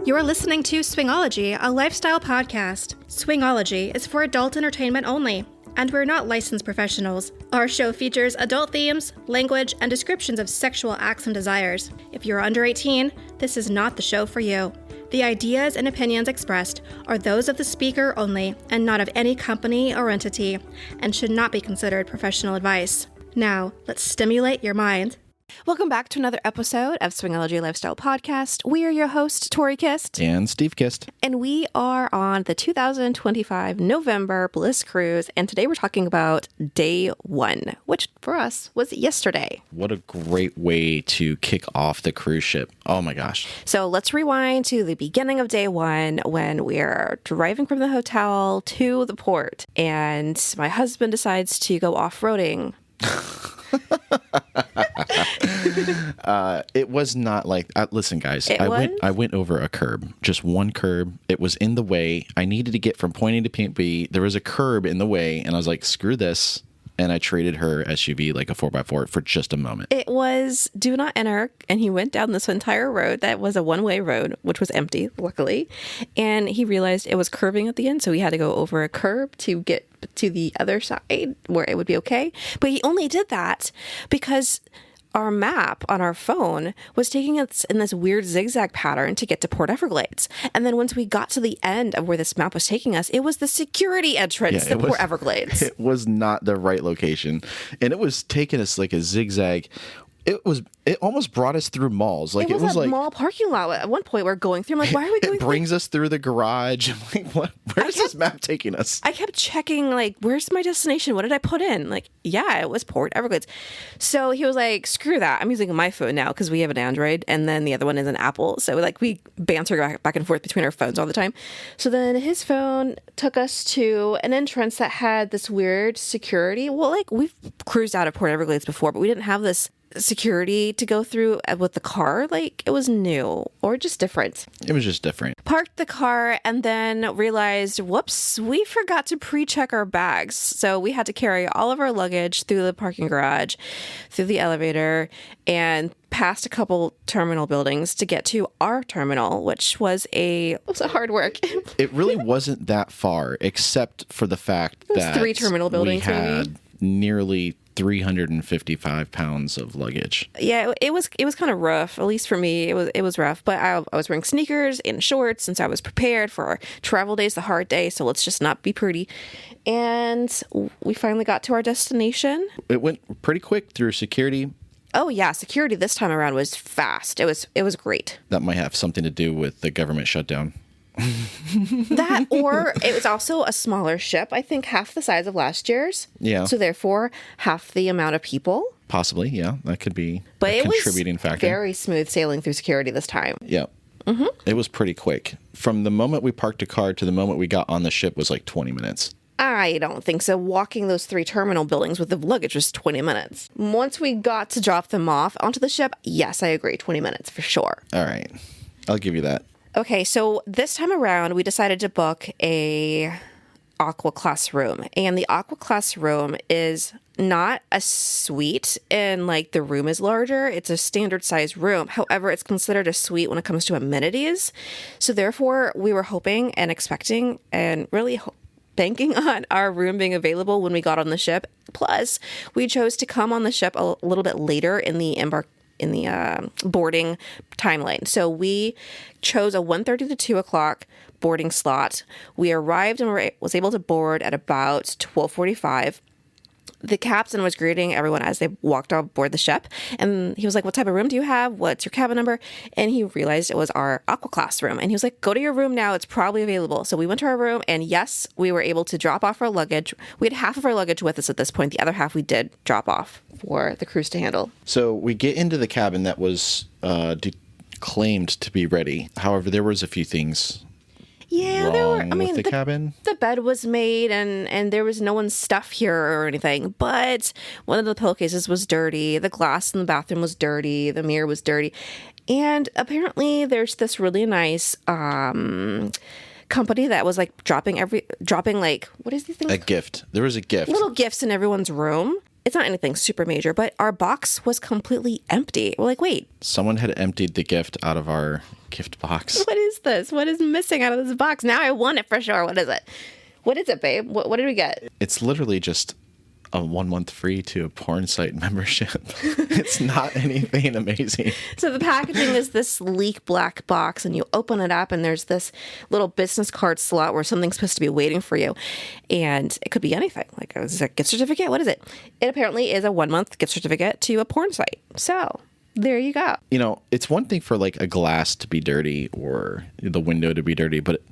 You're listening to Swingology, a lifestyle podcast. Swingology is for adult entertainment only, and we're not licensed professionals. Our show features adult themes, language, and descriptions of sexual acts and desires. If you're under 18, this is not the show for you. The ideas and opinions expressed are those of the speaker only and not of any company or entity, and should not be considered professional advice. Now, let's stimulate your mind. Welcome back to another episode of Swingology Lifestyle Podcast. We are your hosts, Tori Kist. And Steve Kist. And we are on the 2025 November Bliss Cruise. And today we're talking about day one, which for us was yesterday. What a great way to kick off the cruise ship. Oh my gosh. So let's rewind to the beginning of day one when we're driving from the hotel to the port. And my husband decides to go off-roading. It was not like, listen guys, I went over a curb, just one curb. It was in the way. I needed to get from point A to point B. There was a curb in the way and I was like, screw this. And I traded her SUV, like a 4x4, for just a moment. It was do not enter. And he went down this entire road that was a one-way road, which was empty, luckily. And he realized it was curving at the end. So he had to go over a curb to get to the other side where it would be okay. But he only did that because our map on our phone was taking us in this weird zigzag pattern to get to Port Everglades. And then once we got to the end of where this map was taking us, it was the security entrance to Port Everglades. It was not the right location. And it was taking us like a zigzag. It almost brought us through malls. Like it was like mall parking lot at one point we're going through. I'm like, why are we going? It brings us through the garage. I'm like, what? Where is this map taking us? I kept checking, like, where's my destination? What did I put in? Like, yeah, it was Port Everglades. So he was like, screw that. I'm using my phone now because we have an Android and then the other one is an Apple. So like we banter back and forth between our phones all the time. So then his phone took us to an entrance that had this weird security. Well, like we've cruised out of Port Everglades before, but we didn't have this security to go through with the car. Like it was new or just different. It was just different. Parked the car and then realized, whoops, we forgot to pre-check our bags. So we had to carry all of our luggage through the parking garage, through the elevator, and past a couple terminal buildings to get to our terminal, which was a hard work. It really wasn't that far, except for the fact that 3 terminal buildings we had nearly 355 pounds of luggage. Yeah, it was kind of rough. At least for me, it was rough. But I was wearing sneakers and shorts since I was prepared for our travel days, the hard day. So let's just not be pretty. And we finally got to our destination. It went pretty quick through security. Oh yeah, security this time around was fast. It was great. That might have something to do with the government shutdown. That, or it was also a smaller ship, I think half the size of last year's. Yeah. So therefore, half the amount of people. Possibly, yeah. That could be a contributing factor. Very smooth sailing through security this time. Yeah. Mm-hmm. It was pretty quick. From the moment we parked a car to the moment we got on the ship was like 20 minutes. I don't think so. Walking those 3 terminal buildings with the luggage was 20 minutes. Once we got to drop them off onto the ship, yes, I agree. 20 minutes for sure. All right. I'll give you that. Okay, so this time around, we decided to book a Aqua Class room. And the Aqua Class room is not a suite and like the room is larger. It's a standard size room. However, it's considered a suite when it comes to amenities. So therefore, we were hoping and expecting and really banking on our room being available when we got on the ship. Plus, we chose to come on the ship a little bit later in the boarding timeline. So we chose a 1:30 to 2 o'clock boarding slot. We arrived and was able to board at about 12:45. The captain was greeting everyone as they walked on board the ship. And he was like, what type of room do you have? What's your cabin number? And he realized it was our Aqua Class room. And he was like, go to your room now. It's probably available. So we went to our room and yes, we were able to drop off our luggage. We had half of our luggage with us at this point. The other half we did drop off for the cruise to handle. So we get into the cabin that was claimed to be ready. However, there was a few things with the cabin. The bed was made and there was no one's stuff here or anything, but one of the pillowcases was dirty. The glass in the bathroom was dirty. The mirror was dirty. And apparently there's this really nice company that was like dropping like, what is these things? A gift. There was a gift. Little gifts in everyone's room. It's not anything super major, but our box was completely empty. We're like, wait. Someone had emptied the gift out of our gift box. What is this? What is missing out of this box? Now I want it for sure. What is it? What is it, babe? What did we get? It's literally just a 1 month free to a porn site membership. It's not anything amazing. So the packaging is this sleek black box, and you open it up, and there's this little business card slot where something's supposed to be waiting for you. And it could be anything. Like, is it a gift certificate? What is it? It apparently is a 1 month gift certificate to a porn site. So there you go. You know, it's one thing for like a glass to be dirty or the window to be dirty, but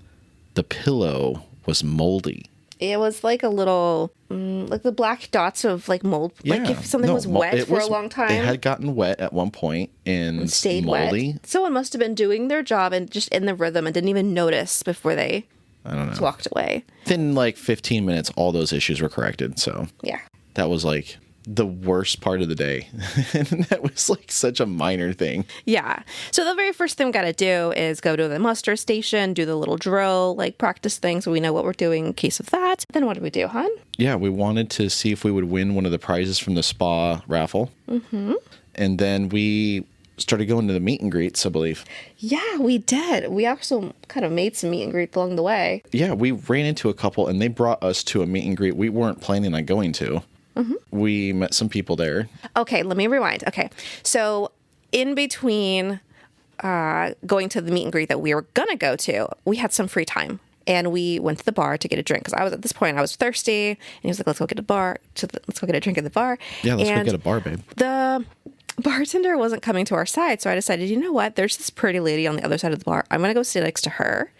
the pillow was moldy. It was like a little, like the black dots of like mold. Yeah, like if something was wet for a long time. It had gotten wet at one point and stayed moldy. Wet. Someone must have been doing their job and just in the rhythm and didn't even notice before they walked away. Within like 15 minutes, all those issues were corrected. So yeah, that was like the worst part of the day. And that was like such a minor thing. Yeah. So the very first thing we got to do is go to the muster station, do the little drill, like practice things so we know what we're doing in case of that. Then what do we do, hon? Yeah, we wanted to see if we would win one of the prizes from the spa raffle. Mm-hmm. And then we started going to the meet and greets, I believe. Yeah, we did. We also kind of made some meet and greets along the way. Yeah, we ran into a couple and they brought us to a meet and greet we weren't planning on going to. Mm-hmm. We met some people there. Okay, let me rewind. Okay, so in between going to the meet and greet that we were going to go to, we had some free time. And we went to the bar to get a drink. Because at this point, I was thirsty. And he was like, let's go get let's go get a drink at the bar. Yeah, let's go get a bar, babe. The bartender wasn't coming to our side. So I decided, you know what? There's this pretty lady on the other side of the bar. I'm going to go sit next to her.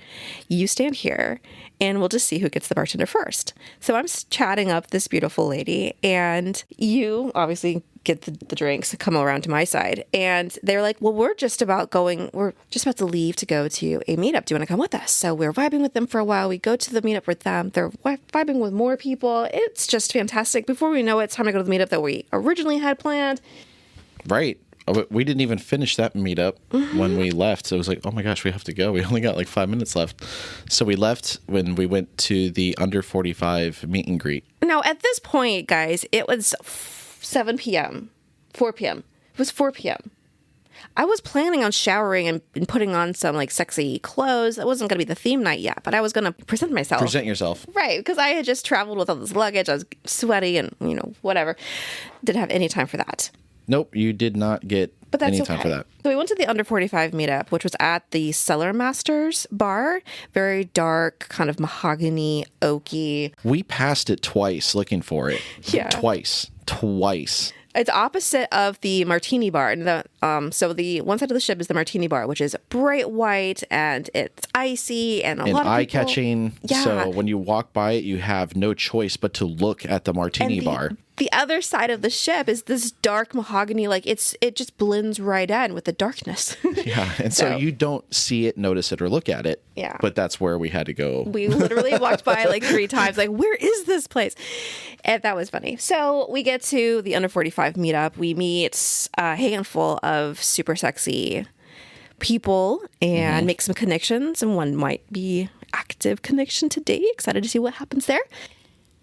You stand here. And we'll just see who gets the bartender first. So I'm chatting up this beautiful lady, and you obviously get the drinks, come around to my side. And they're like, well, we're just about to leave to go to a meetup. Do you want to come with us? So we're vibing with them for a while. We go to the meetup with them. They're vibing with more people. It's just fantastic. Before we know it, it's time to go to the meetup that we originally had planned. Right. We didn't even finish that meetup when we left. So it was like, oh my gosh, we have to go. We only got like 5 minutes left. So we left when we went to the under 45 meet and greet. Now, at this point, guys, it was 7 p.m., 4 p.m. It was 4 p.m. I was planning on showering and putting on some like sexy clothes. That wasn't going to be the theme night yet, but I was going to present myself. Present yourself. Right, because I had just traveled with all this luggage. I was sweaty and, whatever. Didn't have any time for that. Nope, you did not get any time for that. So we went to the under 45 meetup, which was at the Cellar Masters bar. Very dark, kind of mahogany, oaky. We passed it twice looking for it. Yeah. Twice. It's opposite of the Martini Bar. And so the one side of the ship is the Martini Bar, which is bright white and it's icy and a lot of people. eye-catching. Yeah. So when you walk by it, you have no choice but to look at the Martini Bar. The other side of the ship is this dark mahogany, like it just blends right in with the darkness. Yeah, and so you don't see it, notice it, or look at it. Yeah. But that's where we had to go. We literally walked by like 3 times, like, where is this place? And that was funny. So we get to the under 45 meetup. We meet a handful of super sexy people and make some connections. And one might be active connection today. Excited to see what happens there.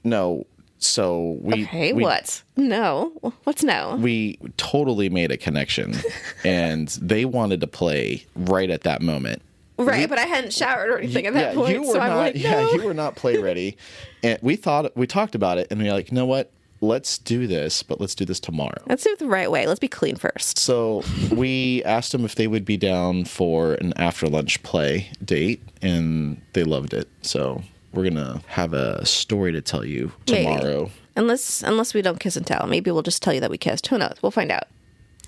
No. So what? No. What's no? We totally made a connection and they wanted to play right at that moment. Right, but I hadn't showered or anything at that point. I'm like, no. Yeah, you were not play ready. And we talked about it and we were like, you know what? Let's do this, but let's do this tomorrow. Let's do it the right way. Let's be clean first. So we asked them if they would be down for an after lunch play date and they loved it. So we're going to have a story to tell you tomorrow. Maybe. Unless we don't kiss and tell. Maybe we'll just tell you that we kissed. Who knows? We'll find out.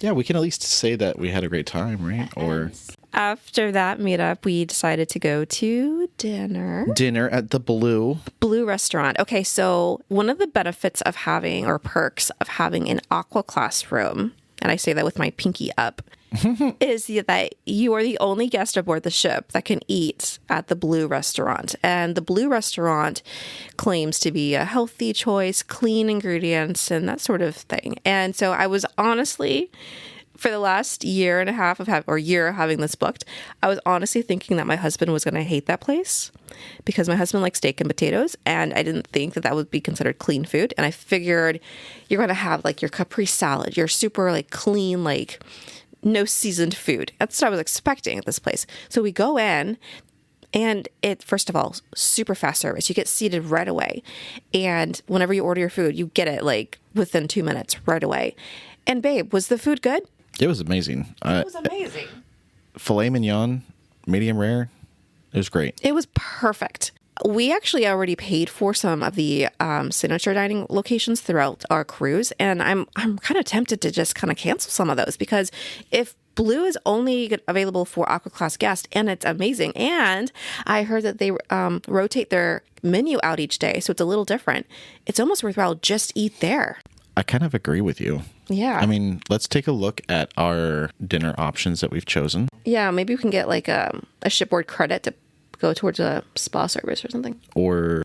Yeah, we can at least say that we had a great time, right? Or after that meetup, we decided to go to dinner. Dinner at the Blue Restaurant. Okay, so one of the benefits of having, or perks of having an aqua classroom, and I say that with my pinky up, is that you are the only guest aboard the ship that can eat at the Blue Restaurant. And the Blue Restaurant claims to be a healthy choice, clean ingredients, and that sort of thing. And so I was honestly For the last year and a half of having this booked, I was honestly thinking that my husband was going to hate that place because my husband likes steak and potatoes, and I didn't think that would be considered clean food. And I figured you're going to have like your Capri salad, your super like clean, like no seasoned food. That's what I was expecting at this place. So we go in, and it, first of all, super fast service. You get seated right away. And whenever you order your food, you get it like within 2 minutes right away. And babe, was the food good? It was amazing. It was amazing. Filet mignon, medium rare. It was great. It was perfect. We actually already paid for some of the signature dining locations throughout our cruise, and I'm kind of tempted to just kind of cancel some of those, because if Blue is only available for Aqua Class guests, and it's amazing, and I heard that they rotate their menu out each day, so it's a little different. It's almost worthwhile just eat there. I kind of agree with you. Yeah. I mean, let's take a look at our dinner options that we've chosen. Yeah, maybe we can get like a shipboard credit to go towards a spa service or something. Or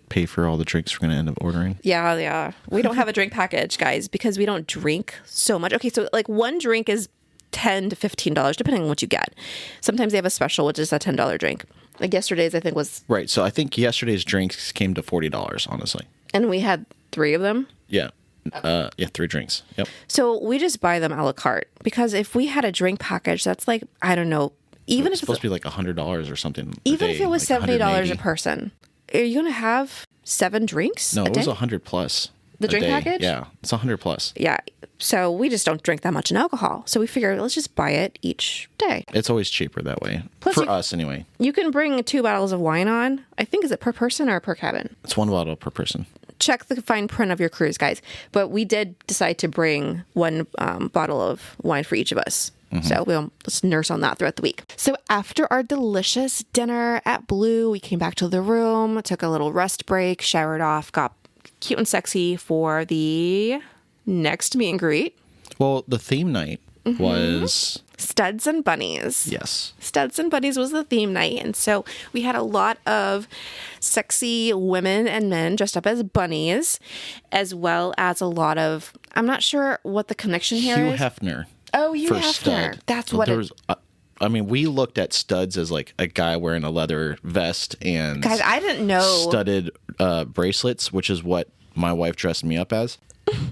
pay for all the drinks we're going to end up ordering. Yeah. We don't have a drink package, guys, because we don't drink so much. Okay, so like one drink is $10 to $15, depending on what you get. Sometimes they have a special, which is a $10 drink. Like yesterday's, I think, was... Right, so I think yesterday's drinks came to $40, honestly. And we had 3 of them? Yeah. 3 drinks. Yep. So we just buy them a la carte, because if we had a drink package, that's like, I don't know, even it's if supposed to be like $100 or something. Even if it was like $70 a person, are you going to have 7 drinks? No, it was 100 plus. The drink package? Yeah, it's 100 plus. Yeah. So we just don't drink that much in alcohol. So we figure let's just buy it each day. It's always cheaper that way. Plus for us, anyway. You can bring 2 bottles of wine on. I think, is it per person or per cabin? It's 1 bottle per person. Check the fine print of your cruise, guys. But we did decide to bring 1 bottle of wine for each of us. Mm-hmm. So we'll just nurse on that throughout the week. So after our delicious dinner at Blue, we came back to the room, took a little rest break, showered off, got cute and sexy for the next meet and greet. Well, the theme night was... Studs and Bunnies. Yes. Studs and Bunnies was the theme night. And so we had a lot of sexy women and men dressed up as bunnies, as well as a lot of... I'm not sure what the connection here is. Hugh Hefner. Oh, Hugh Hefner. Stud. That's so what it was. I mean, we looked at studs as like a guy wearing a leather vest and guys, I didn't know studded bracelets, which is what my wife dressed me up as.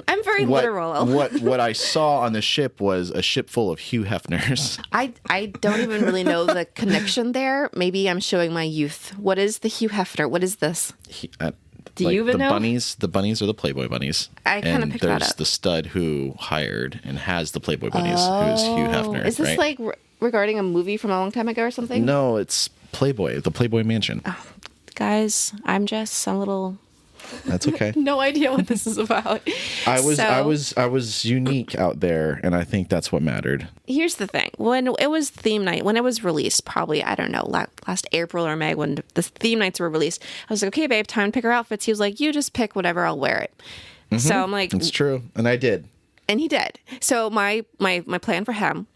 I'm very literal. What I saw on the ship was a ship full of Hugh Hefners. I don't even really know the connection there. Maybe I'm showing my youth. What is the Hugh Hefner? What is this? Do you even know? The bunnies are the Playboy bunnies. I kind of picked that up. There's the stud who hired and has the Playboy bunnies, who's Hugh Hefner. Is this like regarding a movie from a long time ago or something? No, it's Playboy, the Playboy Mansion. Oh, guys, I'm just a little... That's okay. No idea what this is about. I was unique out there, and I think that's what mattered. Here's the thing. When it was theme night, when it was released, probably, I don't know, last April or May, when the theme nights were released, I was like, okay, babe, time to pick our outfits. He was like, you just pick whatever, I'll wear it. Mm-hmm. So I'm like... It's true. And I did. And he did. So my plan for him,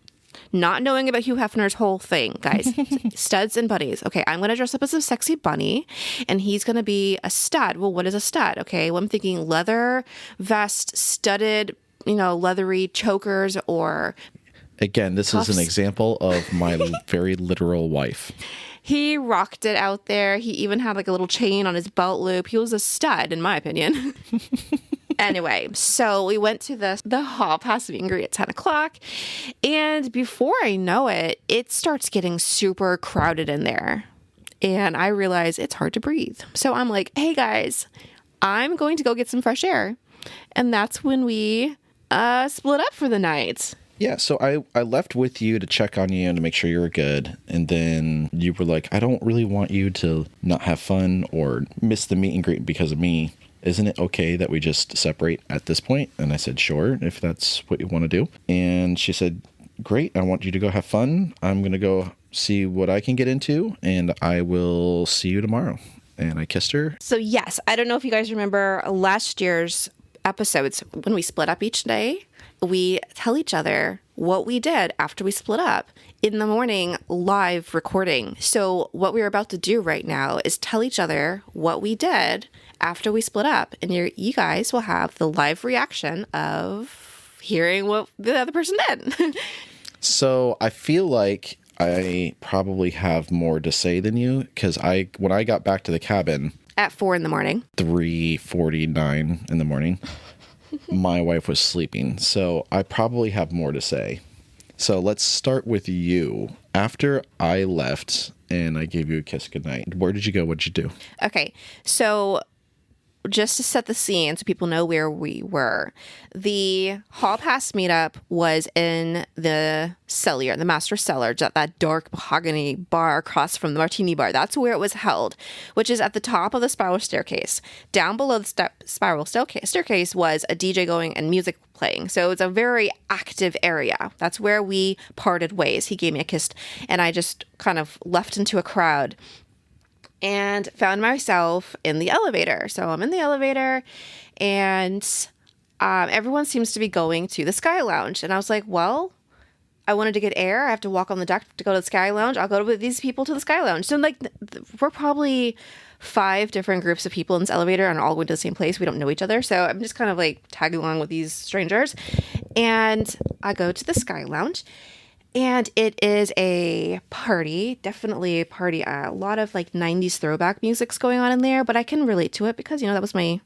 not knowing about Hugh Hefner's whole thing, guys, studs and bunnies. Okay, I'm going to dress up as a sexy bunny, and he's going to be a stud. Well, what is a stud? Okay, well, I'm thinking leather vest, studded, leathery chokers, or... Again, this cuffs. Is an example of my very literal wife. He rocked it out there. He even had like a little chain on his belt loop. He was a stud, in my opinion. Anyway, so we went to the hall past meet and greet at 10 o'clock. And before I know it, it starts getting super crowded in there. And I realize it's hard to breathe. So I'm like, hey guys, I'm going to go get some fresh air. And that's when we split up for the night. Yeah, so I left with you to check on you and to make sure you were good. And then you were like, I don't really want you to not have fun or miss the meet and greet because of me. Isn't it okay that we just separate at this point? And I said, sure, if that's what you want to do. And she said, great, I want you to go have fun. I'm going to go see what I can get into, and I will see you tomorrow. And I kissed her. So yes, I don't know if you guys remember last year's episodes when we split up each day. We tell each other what we did after we split up in the morning, live recording. So what we're about to do right now is tell each other what we did after we split up. And you guys will have the live reaction of hearing what the other person did. So I feel like I probably have more to say than you, because when I got back to the cabin at 4 a.m, 3:49 in the morning, my wife was sleeping. So I probably have more to say. So let's start with you. After I left and I gave you a kiss goodnight, where did you go? What did you do? Okay, so just to set the scene so people know where we were, the Hall Pass meetup was in the cellar, the master cellar, that dark mahogany bar across from the martini bar. That's where it was held, which is at the top of the spiral staircase. Down below the spiral staircase was a DJ going and music playing. So it's a very active area. That's where we parted ways. He gave me a kiss, and I just kind of left into a crowd and found myself in the elevator. So I'm in the elevator, and everyone seems to be going to the Sky Lounge. And I was like, well, I wanted to get air. I have to walk on the deck to go to the Sky Lounge. I'll go with these people to the Sky Lounge. So like, we're probably 5 different groups of people in this elevator and all going to the same place. We don't know each other. So I'm just kind of like tagging along with these strangers. And I go to the Sky Lounge. And it is a party, definitely a party. A lot of like 90s throwback music's going on in there, but I can relate to it because, that was my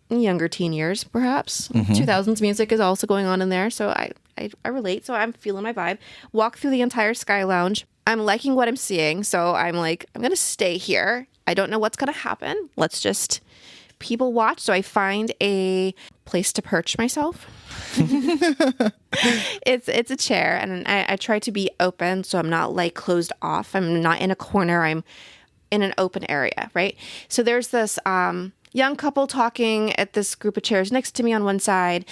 younger teen years, perhaps. 2000s music is also going on in there, so I relate. So I'm feeling my vibe. Walk through the entire Sky Lounge. I'm liking what I'm seeing, so I'm like, I'm going to stay here. I don't know what's going to happen. Let's just people watch. So I find a place to perch myself. It's a chair, and I try to be open, so I'm not like closed off. I'm not in a corner. I'm in an open area, right? So there's this young couple talking at this group of chairs next to me on one side,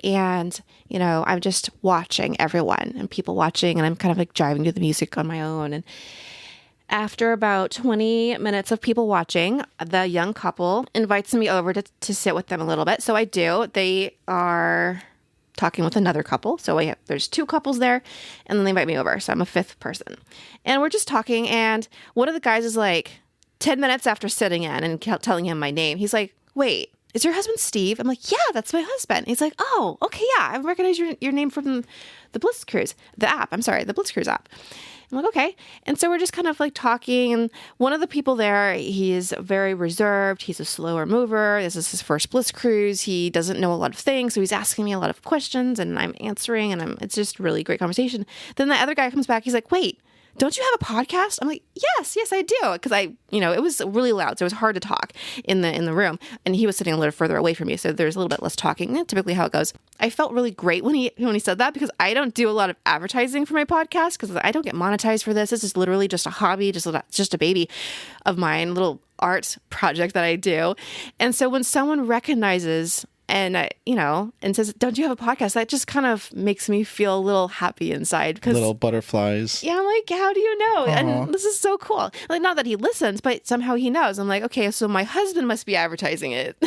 and I'm just watching everyone and people watching, and I'm kind of like driving to the music on my own. And after about 20 minutes of people watching, the young couple invites me over to sit with them a little bit. So I do. They are talking with another couple. So there's 2 couples there, and then they invite me over. So I'm a 5th person. And we're just talking, and one of the guys is like, 10 minutes after sitting in and telling him my name, he's like, wait, is your husband Steve? I'm like, yeah, that's my husband. He's like, oh, okay, yeah, I recognize your name from the Bliss Cruise, the Bliss Cruise app. I'm like, okay. And so we're just kind of like talking. And one of the people there, he is very reserved. He's a slower mover. This is his first Bliss Cruise. He doesn't know a lot of things. So he's asking me a lot of questions, and I'm answering, and it's just really great conversation. Then the other guy comes back. He's like, wait, don't you have a podcast? I'm like, yes, I do. Because it was really loud. So it was hard to talk in the room. And he was sitting a little further away from me. So there's a little bit less talking. Typically how it goes. I felt really great when he said that, because I don't do a lot of advertising for my podcast, because I don't get monetized for this. This is literally just a hobby, just a baby of mine, little art project that I do. And so when someone recognizes and and says, don't you have a podcast? That just kind of makes me feel a little happy inside. Because little butterflies. Yeah, I'm like, how do you know? Aww. And this is so cool. Like, not that he listens, but somehow he knows. I'm like, okay, so my husband must be advertising it.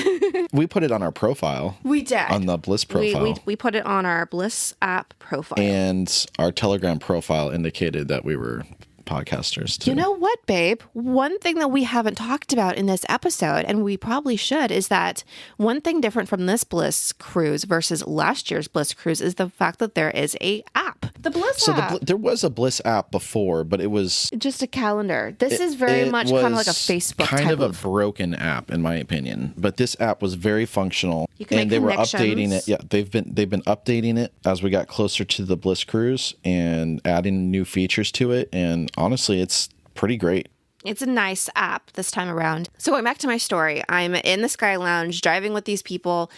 We put it on our profile. We did. On the Bliss profile. We put it on our Bliss app profile. And our Telegram profile indicated that we were podcasters too. You know what, babe? One thing that we haven't talked about in this episode, and we probably should, is that one thing different from this Bliss Cruise versus last year's Bliss Cruise is the fact that there is a app. The Bliss app. There was a Bliss app before, but it was just a calendar. This is very much kind of like a Facebook kind of a broken app, in my opinion. But this app was very functional, you can and they were updating it. Yeah, they've been updating it as we got closer to the Bliss Cruise and adding new features to it. And honestly, it's pretty great. It's a nice app this time around. So going back to my story, I'm in the Sky Lounge driving with these people.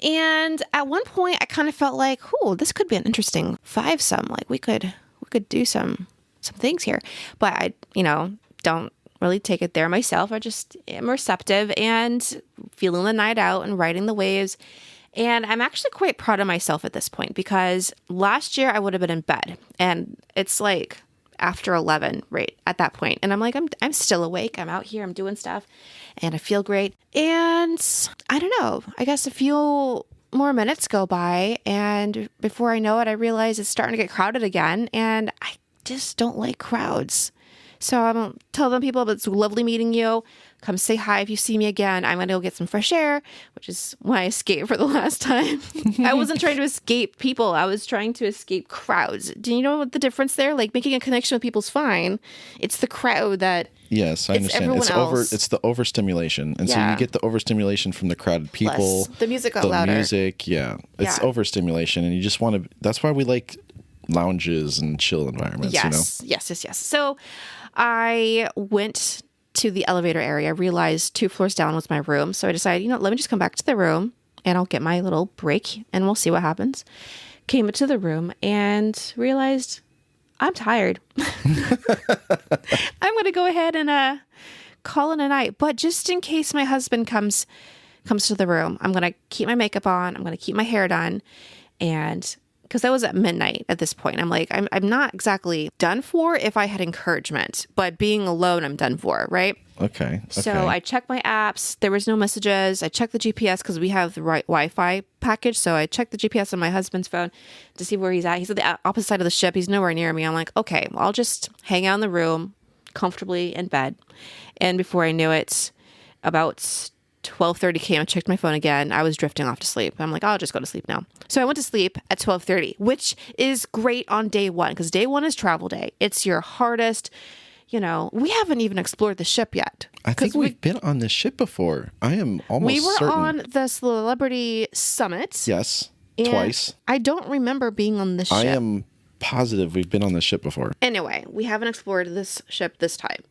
And at one point I kind of felt like, this could be an interesting five-some. Like we could do some things here. But I, don't really take it there myself. I just am receptive and feeling the night out and riding the waves. And I'm actually quite proud of myself at this point, because last year I would have been in bed, and it's like after 11 right at that point. And I'm like, I'm still awake. I'm out here. I'm doing stuff and I feel great. And I don't know, I guess a few more minutes go by, and before I know it, I realize it's starting to get crowded again. And I just don't like crowds. So I don't tell them, people, it's lovely meeting you. come say hi if you see me again. I'm going to go get some fresh air, which is why I escaped for the last time. I wasn't trying to escape people. I was trying to escape crowds. Do you know what the difference there? Like, making a connection with people's fine. It's the crowd that... Yes, I understand. It's the overstimulation. And so you get the overstimulation from the crowded people. Plus, the music got louder. The music, It's overstimulation. And you just want to... That's why we like lounges and chill environments, Yes. So I went to the elevator area. I realized 2 floors down was my room. So I decided, let me just come back to the room and I'll get my little break and we'll see what happens. Came into the room and realized I'm tired. I'm going to go ahead and call it a night. But just in case my husband comes to the room, I'm going to keep my makeup on. I'm going to keep my hair done. And because I was at midnight at this point, I'm like, I'm not exactly done for if I had encouragement, but being alone, I'm done for, right? Okay. So I checked my apps. There was no messages. I checked the GPS because we have the right Wi-Fi package. So I checked the GPS on my husband's phone to see where he's at. He's at the opposite side of the ship. He's nowhere near me. I'm like, okay, well, I'll just hang out in the room comfortably in bed. And before I knew it, about 12:30 came. I checked my phone again. I was drifting off to sleep. I'm like, I'll just go to sleep now. So I went to sleep at 12:30, which is great on day one because day one is travel day. It's your hardest. We haven't even explored the ship yet. I think we've been on this ship before. I am almost certain. We were on the Celebrity Summit. Yes, twice. I don't remember being on the ship. I am positive we've been on this ship before. Anyway, we haven't explored this ship this time.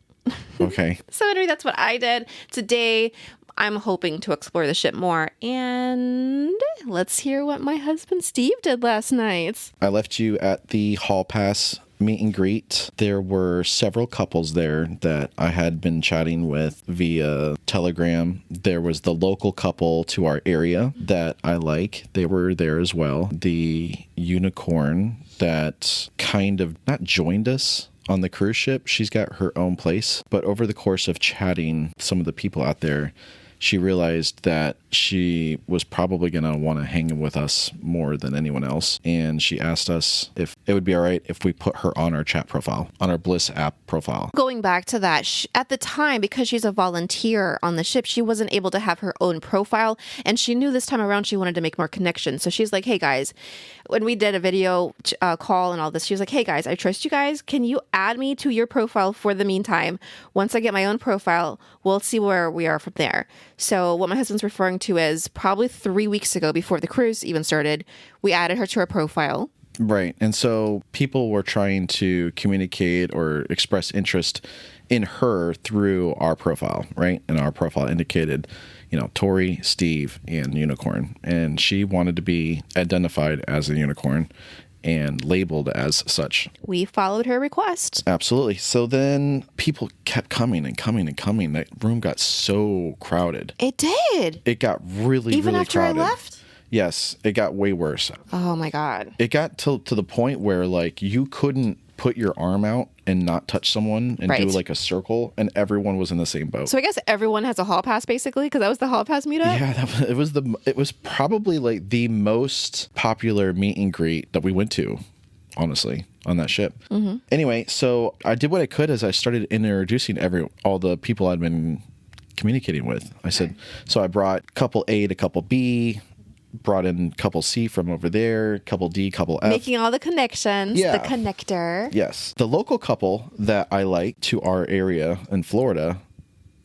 Okay. So anyway, that's what I did. Today, I'm hoping to explore the ship more. And let's hear what my husband Steve did last night. I left you at the Hall Pass meet and greet. There were several couples there that I had been chatting with via Telegram. There was the local couple to our area that I like. They were there as well. The unicorn that kind of not joined us on the cruise ship. She's got her own place. But over the course of chatting some of the people out there, she realized that she was probably going to want to hang with us more than anyone else. And she asked us if it would be all right if we put her on our chat profile, on our Bliss app profile. Going back to that, at the time, because she's a volunteer on the ship, she wasn't able to have her own profile. And she knew this time around she wanted to make more connections. So she's like, hey, guys, when we did a video call and all this, she was like, hey, guys, I trust you guys. Can you add me to your profile for the meantime? Once I get my own profile, we'll see where we are from there. So what my husband's referring to is probably 3 weeks ago, before the cruise even started, we added her to our profile. Right. And so people were trying to communicate or express interest in her through our profile, right? And our profile indicated, Tori, Steve, and Unicorn. And she wanted to be identified as a unicorn and labeled as such. We followed her request. Absolutely. So then people kept coming and coming and coming. That room got so crowded. It did. It got really, even really after crowded. I left? Yes, it got way worse. Oh my God. It got to the point where you couldn't put your arm out and not touch someone and do like a circle, and everyone was in the same boat. So I guess everyone has a hall pass basically, because that was the hall pass meetup. Yeah, it was probably like the most popular meet and greet that we went to, honestly, on that ship. Mm-hmm. Anyway, so I did what I could as I started introducing all the people I'd been communicating with. I said, so I brought couple A to couple B, brought in couple C from over there, couple D, couple F. Making all the connections, the connector. Yes. The local couple that I like to our area in Florida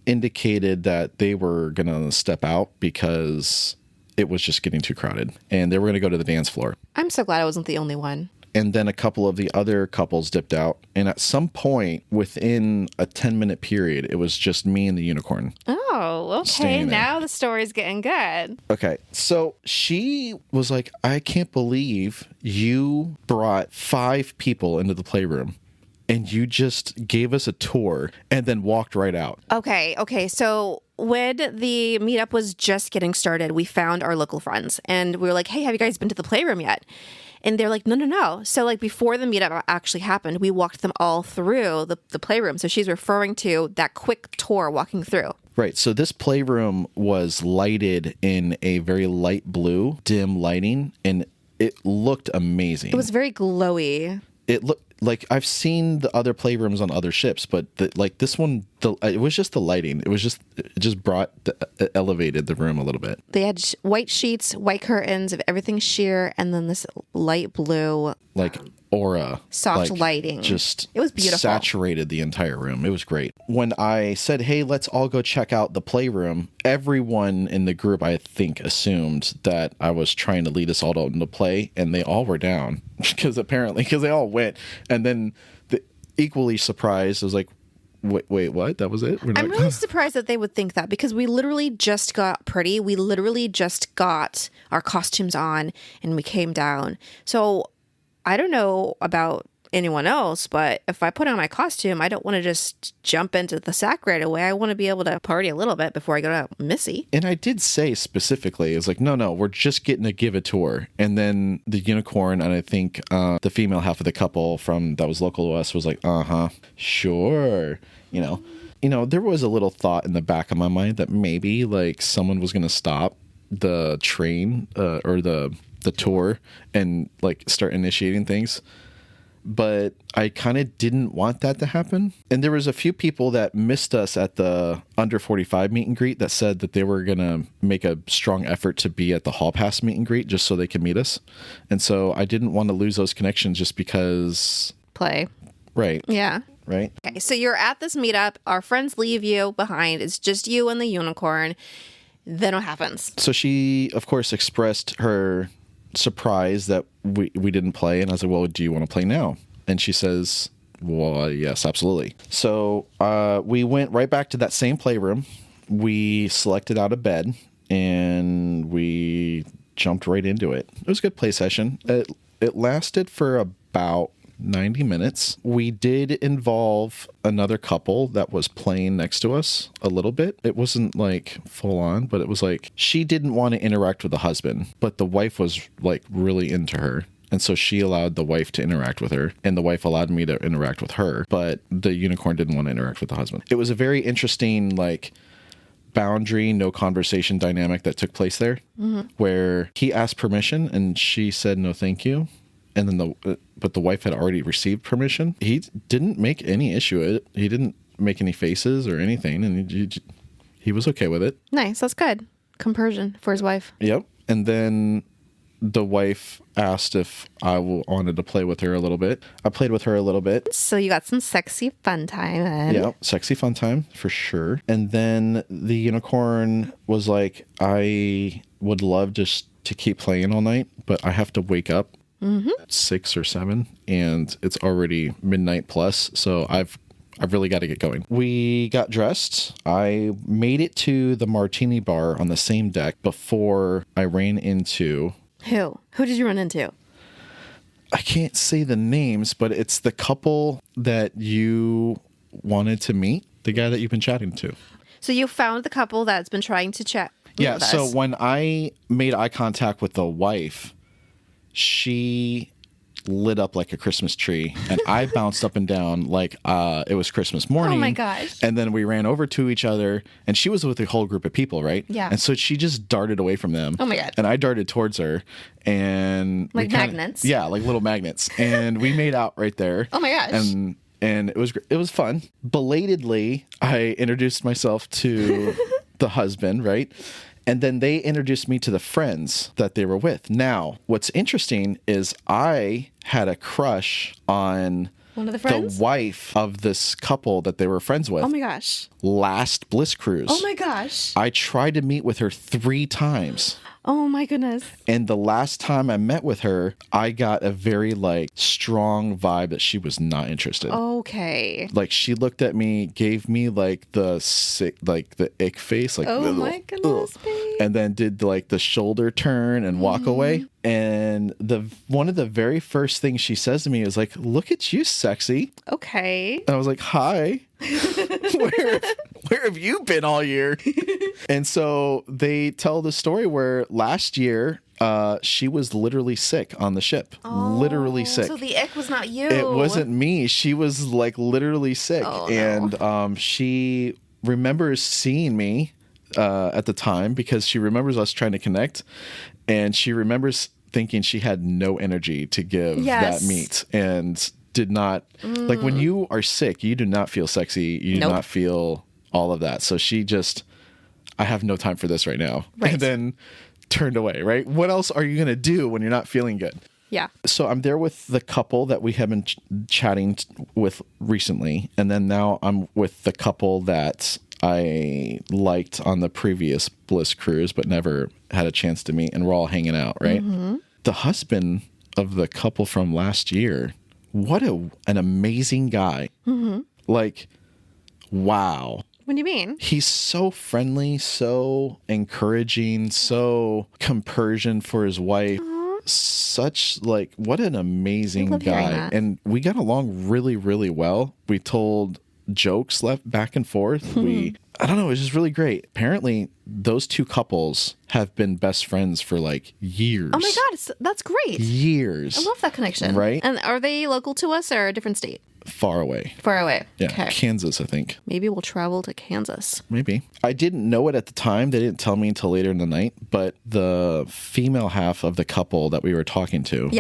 indicated that they were going to step out because it was just getting too crowded and they were going to go to the dance floor. I'm so glad I wasn't the only one. And then a couple of the other couples dipped out. And at some point within a 10-minute period, it was just me and the unicorn. Oh, okay. Now the story's getting good. Okay. So she was like, I can't believe you brought 5 people into the playroom and you just gave us a tour and then walked right out. Okay. So when the meetup was just getting started, we found our local friends and we were like, hey, have you guys been to the playroom yet? And they're like, no. So before the meetup actually happened, we walked them all through the playroom. So she's referring to that quick tour walking through. Right. So this playroom was lighted in a very light blue, dim lighting, and it looked amazing. It was very glowy. It looked like I've seen the other playrooms on other ships, but like this one, it was just the lighting. It just elevated the room a little bit. They had white sheets, white curtains of everything sheer, and then this light blue, like aura, soft lighting. Just it was beautiful. Saturated the entire room. It was great. When I said, "Hey, let's all go check out the playroom," everyone in the group, I think, assumed that I was trying to lead us all into play, and they all were down because they all went. And then equally surprised, I was like, wait, what? That was it? I'm really surprised that they would think that, because we literally just got pretty. We literally just got our costumes on and we came down. So I don't know about anyone else, but if I put on my costume, I don't want to just jump into the sack right away. I want to be able to party a little bit before I go to Missy. And I did say specifically, it's like, no, we're just getting to give a tour. And then the unicorn, and I think the female half of the couple that was local to us was like, sure. You know, there was a little thought in the back of my mind that maybe like someone was going to stop the train or the tour and like start initiating things. But I kind of didn't want that to happen. And there was a few people that missed us at the under 45 meet and greet that said that they were going to make a strong effort to be at the hall pass meet and greet just so they could meet us. And so I didn't want to lose those connections just because. Play. Right. Yeah. Right. Okay, so you're at this meetup. Our friends leave you behind. It's just you and the unicorn. Then what happens? So she, of course, expressed her surprise that we didn't play, and I was like, well, do you want to play now? And she says, well, yes, absolutely. So we went right back to that same playroom. We selected out a bed and we jumped right into it. It was a good play session. It lasted for about 90 minutes. We did involve another couple that was playing next to us a little bit. It wasn't like full on, but it was like she didn't want to interact with the husband, but the wife was like really into her. And so she allowed the wife to interact with her, and the wife allowed me to interact with her, but the unicorn didn't want to interact with the husband. It was a very interesting, like, boundary, no conversation dynamic that took place there, where he asked permission and she said, no, thank you. And then but the wife had already received permission. He didn't make any issue of it. He didn't make any faces or anything, and he was okay with it. Nice, that's good. Compersion for his wife. Yep. And then the wife asked if I wanted to play with her a little bit. I played with her a little bit. So you got some sexy fun time then. Yeah, sexy fun time for sure. And then the unicorn was like, I would love just to keep playing all night, but I have to wake up. 6 or 7, and it's already midnight plus, so I've really got to get going. We got dressed. I made it to the martini bar on the same deck before I ran into... Who did you run into? I can't say the names, but it's the couple that you wanted to meet, the guy that you've been chatting to. So you found the couple that's been trying to chat Yeah, with so us. when I made eye contact with the wife, she lit up like a Christmas tree, and I bounced up and down like it was Christmas morning. Oh my gosh. And then we ran over to each other, and she was with a whole group of people, right? Yeah. And so she just darted away from them. Oh my God. And I darted towards her, and Like magnets? Yeah, like little magnets. And we made out right there. Oh my gosh. And it was fun. Belatedly, I introduced myself to the husband, right? And then they introduced me to the friends that they were with. Now, what's interesting is I had a crush on one of the friends? the wife of this couple that they were friends with. Oh my gosh. Last Bliss Cruise. Oh my gosh. I tried to meet with her 3 times. Oh my goodness. And the last time I met with her, I got a very like strong vibe that she was not interested. Okay. Like she looked at me, gave me like the sick, like the ick face, like oh my goodness, babe. And then did like the shoulder turn and walk away. And one of the very first things she says to me is like, "Look at you, sexy." Okay. And I was like, "Hi." Where have you been all year? And so they tell the story where last year she was literally sick on the ship. Literally sick. So the ick was not you. It wasn't me. She was like literally sick. Oh, and she remembers seeing me at the time because she remembers us trying to connect. And she remembers thinking she had no energy to give that meet. And did not like when you are sick, you do not feel sexy. You do not feel all of that. So she just, I have no time for this right now. Right. And then turned away, right? What else are you going to do when you're not feeling good? Yeah. So I'm there with the couple that we have been chatting with recently. And then now I'm with the couple that I liked on the previous Bliss Cruise, but never had a chance to meet. And we're all hanging out, right? Mm-hmm. The husband of the couple from last year, what an amazing guy. Mm-hmm. Like, wow. What do you mean? He's so friendly, so encouraging, so compersion for his wife. Such like, what an amazing guy. And we got along really, really well. We told jokes left back and forth. I don't know, it was just really great. Apparently those two couples have been best friends for like years. Oh my God, that's great. Years. I love that connection. Right? And are they local to us or a different state? Far away. Far away. Yeah. Okay. Kansas, I think. Maybe we'll travel to Kansas. Maybe. I didn't know it at the time. They didn't tell me until later in the night. But the female half of the couple that we were talking to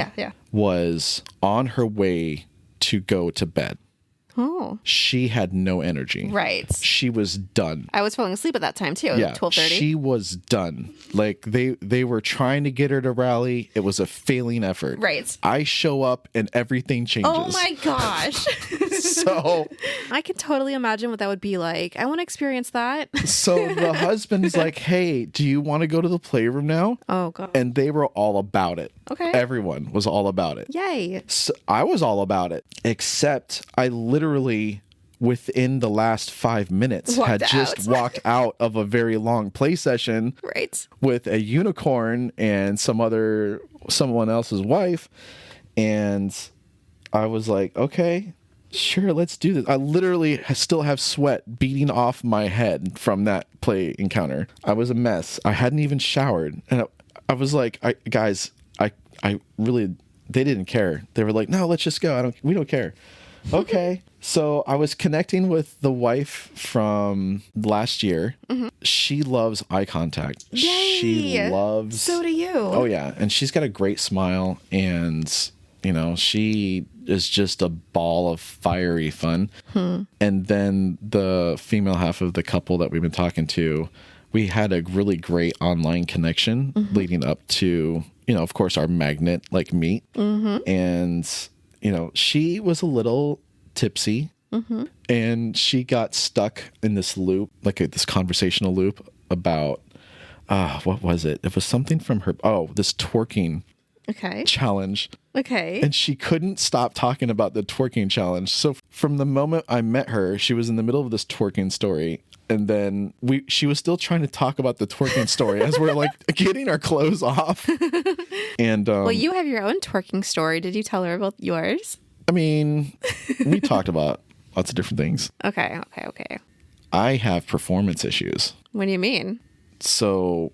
was on her way to go to bed. Oh. She had no energy. Right. She was done. I was falling asleep at that time too. Yeah. 12:30. She was done. Like they were trying to get her to rally. It was a failing effort. Right. I show up and everything changes. Oh my gosh. So I can totally imagine what that would be like. I want to experience that. So the husband's like, hey, do you want to go to the playroom now? Oh God. And they were all about it. Okay. Everyone was all about it. Yay. So I was all about it, except I literally, within the last 5 minutes, just walked out of a very long play session with a unicorn and someone else's wife. And I was like, okay, sure, let's do this. I literally still have sweat beating off my head from that play encounter. I was a mess. I hadn't even showered. And I was like, guys, I really, they didn't care. They were like, no, let's just go. We don't care. Okay. So I was connecting with the wife from last year. Mm-hmm. She loves eye contact. Yay. She loves. So do you. Oh yeah. And she's got a great smile, and she is just a ball of fiery fun. And then the female half of the couple that we've been talking to, we had a really great online connection leading up to, of course, our magnet meet. Mm-hmm. And, she was a little tipsy and she got stuck in this loop, this conversational loop about, what was it? It was something from this twerking challenge. Okay. And she couldn't stop talking about the twerking challenge. So from the moment I met her, she was in the middle of this twerking story. And then she was still trying to talk about the twerking story as we're getting our clothes off. And well, you have your own twerking story. Did you tell her about yours? I mean, we talked about lots of different things. Okay. I have performance issues. What do you mean? So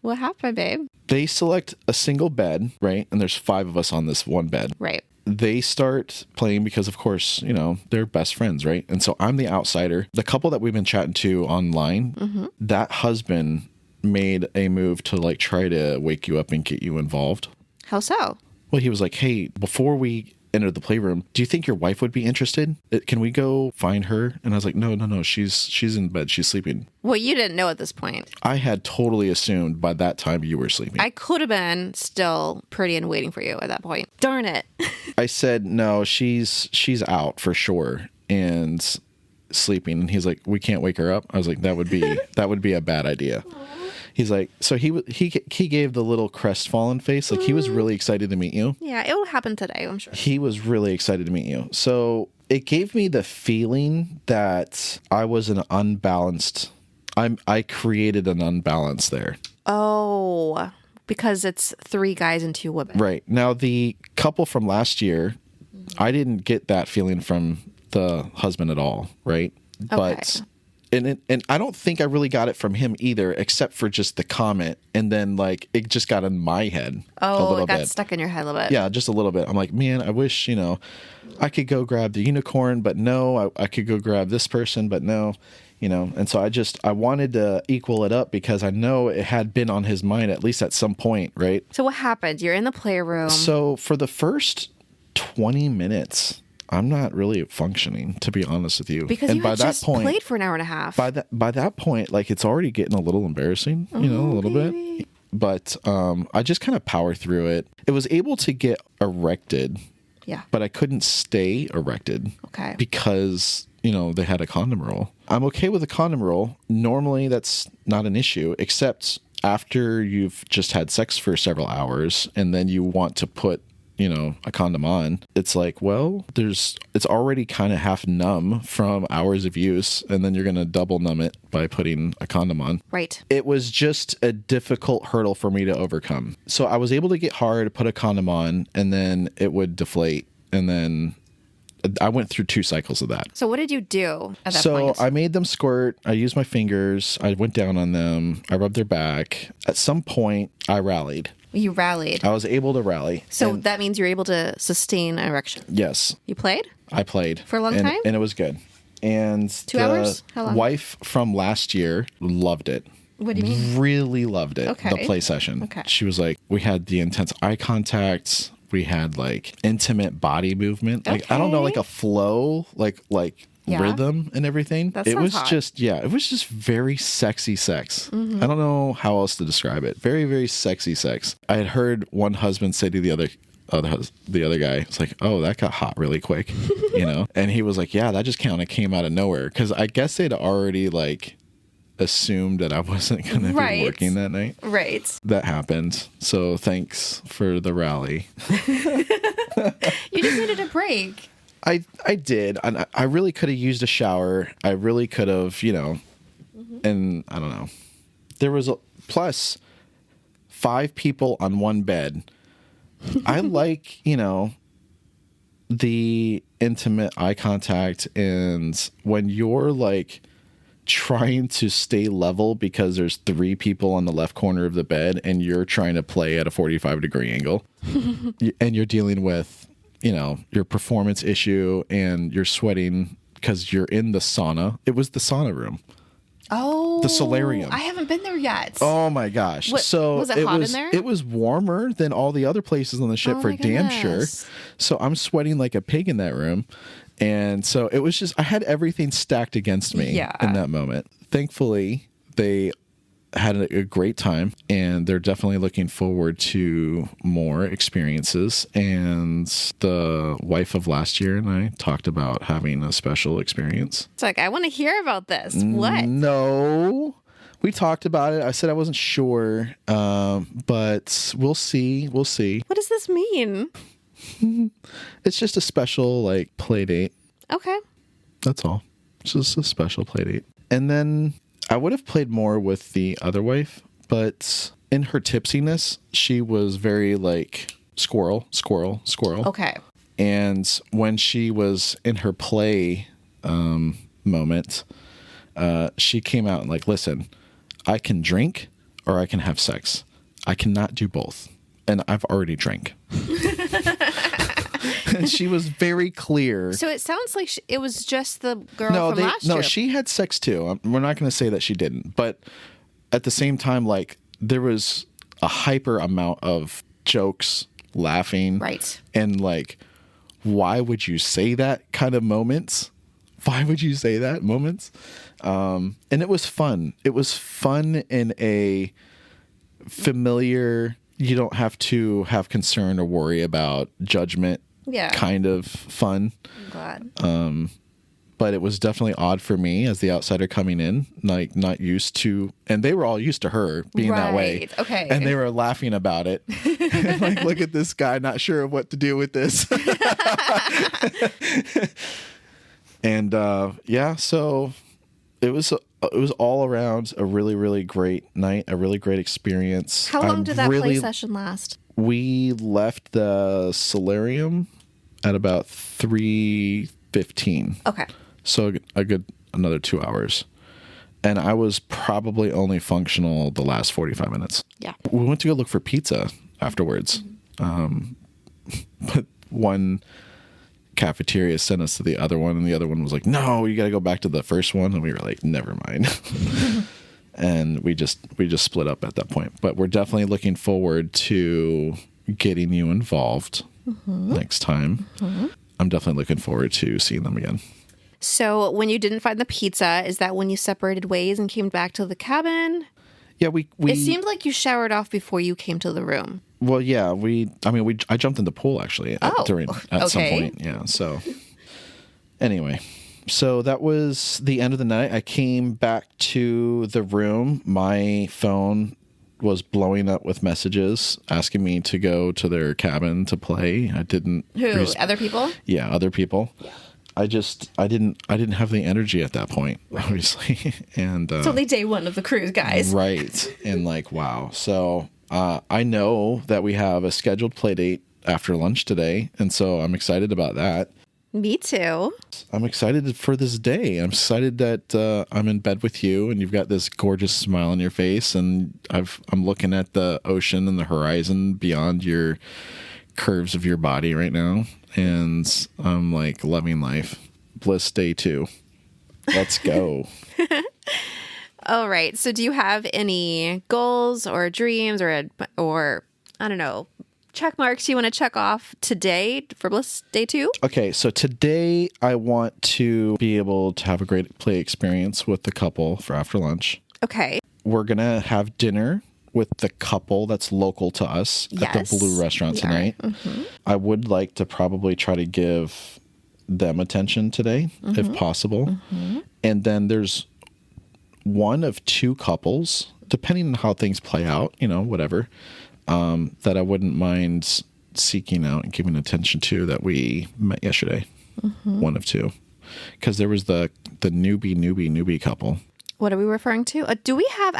what happened, babe? They select a single bed, right? And there's 5 of us on this one bed. Right. They start playing because, of course, they're best friends, right? And so I'm the outsider. The couple that we've been chatting to online, that husband made a move to try to wake you up and get you involved. How so? Well, he was like, hey, before we enter the playroom, do you think your wife would be interested? Can we go find her? And I was like, no, she's in bed. She's sleeping. Well, you didn't know at this point. I had totally assumed by that time you were sleeping. I could have been still pretty and waiting for you at that point. Darn it. I said, no, she's out for sure and sleeping. And he's like, we can't wake her up. I was like, that would be a bad idea. He's like, so he gave the little crestfallen face. He was really excited to meet you. Yeah, it will happen today, I'm sure. He was really excited to meet you. So it gave me the feeling that I was an unbalanced. I created an unbalance there. Oh, because it's 3 guys and 2 women. Right. Now, the couple from last year, I didn't get that feeling from the husband at all, right? Okay. But and I don't think I really got it from him either, except for just the comment. And then it just got in my head a little it got bit. Stuck in your head a little bit. Yeah, just a little bit. I'm like, man, I wish, I could go grab the unicorn, but no, I could go grab this person, but no, and so I wanted to equal it up because I know it had been on his mind at least at some point, right? So what happened? You're in the playroom. So for the first 20 minutes, I'm not really functioning, to be honest with you. Because you had just played for an hour and a half. By that point, like, it's already getting a little embarrassing, a little bit. But I just kind of power through it. It was able to get erected. Yeah. But I couldn't stay erected. Okay. Because, they had a condom roll. I'm okay with a condom roll. Normally, that's not an issue, except after you've just had sex for several hours and then you want to put a condom on. It's like, well, it's already kind of half numb from hours of use, and then you're going to double numb it by putting a condom on. Right. It was just a difficult hurdle for me to overcome. So I was able to get hard, put a condom on, and then it would deflate. And then I went through 2 cycles of that. So what did you do at that So point? I made them squirt. I used my fingers. I went down on them. I rubbed their back. At some point, I rallied. You rallied. I was able to rally. So that means you're able to sustain an erection. Yes. You played? I played. For a long time? And it was good. And 2 hours? How long? Wife from last year loved it. What do you mean? Really loved it. Okay. The play session. Okay. She was like, we had the intense eye contact. We had like intimate body movement. Like, I don't know, like a flow, like rhythm and everything. It was hot. It was just very sexy sex. I don't know how else to describe it. Very, very sexy sex. I had heard one husband say to the other guy, it's like, oh, that got hot really quick, and he was like, yeah, that just kind of came out of nowhere, because I guess they'd already like assumed that I wasn't going to be working that night. Right. That happened. So thanks for the rally. You just needed a break. I did. And I really could have used a shower. I really could have, and I don't know. There was plus 5 people on one bed. I like, the intimate eye contact, and when you're like trying to stay level because there's 3 people on the left corner of the bed and you're trying to play at a 45-degree angle and you're dealing with your performance issue, and you're sweating because you're in the sauna. It was the sauna room. Oh, the solarium. I haven't been there yet. Oh my gosh. So was it hot in there? It was warmer than all the other places on the ship for damn sure. So I'm sweating like a pig in that room. And so it was just, I had everything stacked against me in that moment. Thankfully, they had a great time, and they're definitely looking forward to more experiences. And the wife of last year and I talked about having a special experience. It's like, I want to hear about this. What? No, we talked about it. I said I wasn't sure, but we'll see. We'll see. What does this mean? It's just a special like play date. Okay. That's all. It's just a special play date. And then I would have played more with the other wife, but in her tipsiness, she was very like squirrel. Okay. And when she was in her play moment, she came out and like, listen, I can drink or I can have sex. I cannot do both. And I've already drank. And she was very clear. So it sounds like it was just the girl from last year. No, she had sex too. We're not going to say that she didn't. But at the same time, like, there was a hyper amount of jokes, laughing. Right. And like, why would you say that kind of moments? Why would you say that moments? And it was fun. It was fun in a familiar, you don't have to have concern or worry about judgment kind of fun. I'm glad. But it was definitely odd for me as the outsider coming in, like not used to, and they were all used to her being that way. Okay. And they were laughing about it. Like, look at this guy, not sure of what to do with this. And so it was all around a really, really great night, a really great experience. How long did that play session last? We left the solarium at about 3:15. Okay. So another 2 hours. And I was probably only functional the last 45 minutes. Yeah. We went to go look for pizza afterwards. But one cafeteria sent us to the other one, and the other one was like, no, you got to go back to the first one. And we were like, never mind. And we just split up at that point. But we're definitely looking forward to getting you involved next time. I'm definitely looking forward to seeing them again. So when you didn't find the pizza, is that when you separated ways and came back to the cabin? Yeah, we It seemed like you showered off before you came to the room. Well, yeah, I jumped in the pool actually at some point. Yeah. So anyway, so that was the end of the night. I came back to the room. My phone was blowing up with messages asking me to go to their cabin to play. I didn't. Who? Other people? Yeah, other people. Yeah. I didn't have the energy at that point, obviously. And it's only day one of the cruise, guys. Right. And like, wow. So I know that we have a scheduled play date after lunch today. And so I'm excited about that. Me too. I'm excited for this day. I'm excited that I'm in bed with you and you've got this gorgeous smile on your face. And I'm looking at the ocean and the horizon beyond your curves of your body right now. And I'm like loving life. Bliss day 2. Let's go. All right. So do you have any goals or dreams or I don't know, check marks you want to check off today for Bliss day 2? Okay. So today I want to be able to have a great play experience with the couple for after lunch. Okay. We're going to have dinner with the couple that's local to us at the Blue Restaurant tonight. Mm-hmm. I would like to probably try to give them attention today, if possible. Mm-hmm. And then there's one of 2 couples, depending on how things play out, whatever, that I wouldn't mind seeking out and giving attention to that we met yesterday. Mm-hmm. One of 2. Because there was the newbie couple. What are we referring to? Do we have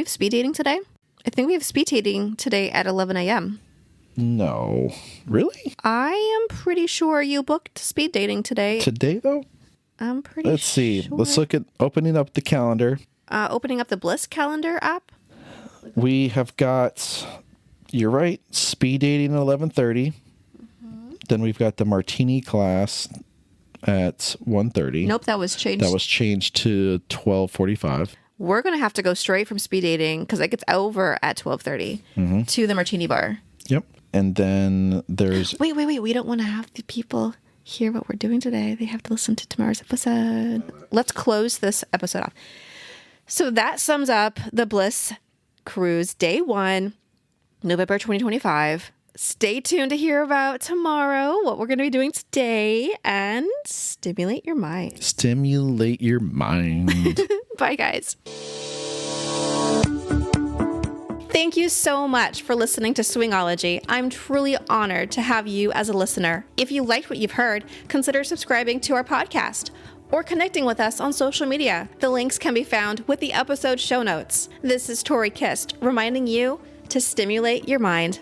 speed dating today? I think we have speed dating today at 11 a.m. No. Really? I am pretty sure you booked speed dating today. Today, though? I'm pretty sure. Let's see. Let's look at opening up the calendar. Opening up the Bliss calendar app. We have got, you're right, speed dating at 11:30. Mm-hmm. Then we've got the martini class at 1:30. Nope, that was changed. That was changed to 12:45. We're going to have to go straight from speed dating because it gets over at 12:30 to the martini bar. Yep. And then there's... Wait. We don't want to have the people hear what we're doing today. They have to listen to tomorrow's episode. Let's close this episode off. So that sums up the Bliss Cruise Day 1, November 2025. Stay tuned to hear about tomorrow, what we're going to be doing today, and stimulate your mind. Stimulate your mind. Bye, guys. Thank you so much for listening to Swingology. I'm truly honored to have you as a listener. If you liked what you've heard, consider subscribing to our podcast or connecting with us on social media. The links can be found with the episode show notes. This is Tori Kist, reminding you to stimulate your mind.